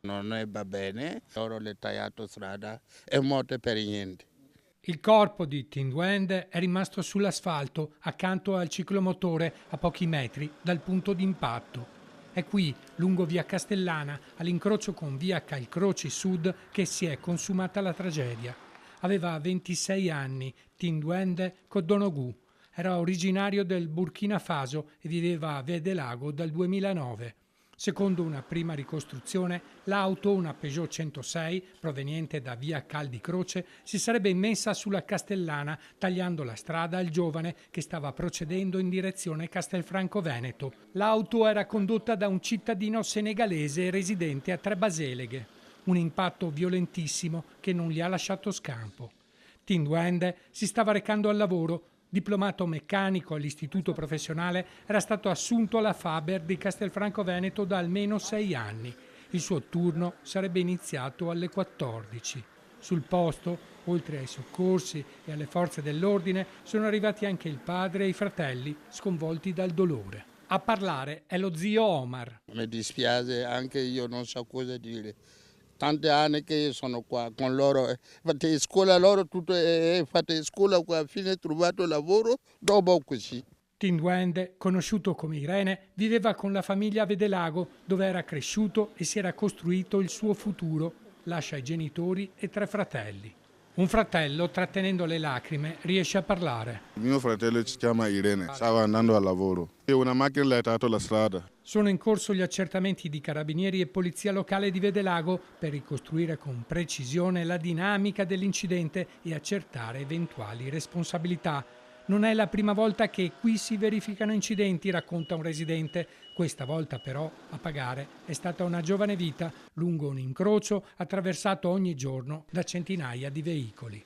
non va bene, loro le tagliato strada, è morto per niente. Il corpo di Tinduende è rimasto sull'asfalto accanto al ciclomotore a pochi metri dal punto d'impatto. È qui, lungo via Castellana, all'incrocio con via Calcroci Sud, che si è consumata la tragedia. Aveva 26 anni, Tinduende Codonoghou. Era originario del Burkina Faso e viveva a Vedelago dal 2009. Secondo una prima ricostruzione, l'auto, una Peugeot 106, proveniente da via Cal di Croce, si sarebbe immessa sulla Castellana, tagliando la strada al giovane che stava procedendo in direzione Castelfranco Veneto. L'auto era condotta da un cittadino senegalese residente a Trebaseleghe. Un impatto violentissimo che non gli ha lasciato scampo. Tinduende si stava recando al lavoro. Diplomato meccanico all'istituto professionale, era stato assunto alla Faber di Castelfranco Veneto da almeno 6 anni. Il suo turno sarebbe iniziato alle 14. Sul posto, oltre ai soccorsi e alle forze dell'ordine, sono arrivati anche il padre e i fratelli, sconvolti dal dolore. A parlare è lo zio Omar. Mi dispiace, anche io non so cosa dire. Tanti anni che io sono qua con loro, fate scuola loro, tutto, fate scuola qua, alla fine ho trovato lavoro, dopo così. Tinduende, conosciuto come Irene, viveva con la famiglia a Vedelago, dove era cresciuto e si era costruito il suo futuro. Lascia i genitori e 3 fratelli. Un fratello, trattenendo le lacrime, riesce a parlare. Mio fratello si chiama Irene, stava andando al lavoro e una macchina le ha dato la strada. Sono in corso gli accertamenti di carabinieri e polizia locale di Vedelago per ricostruire con precisione la dinamica dell'incidente e accertare eventuali responsabilità. Non è la prima volta che qui si verificano incidenti, racconta un residente. Questa volta però a pagare è stata una giovane vita lungo un incrocio attraversato ogni giorno da centinaia di veicoli.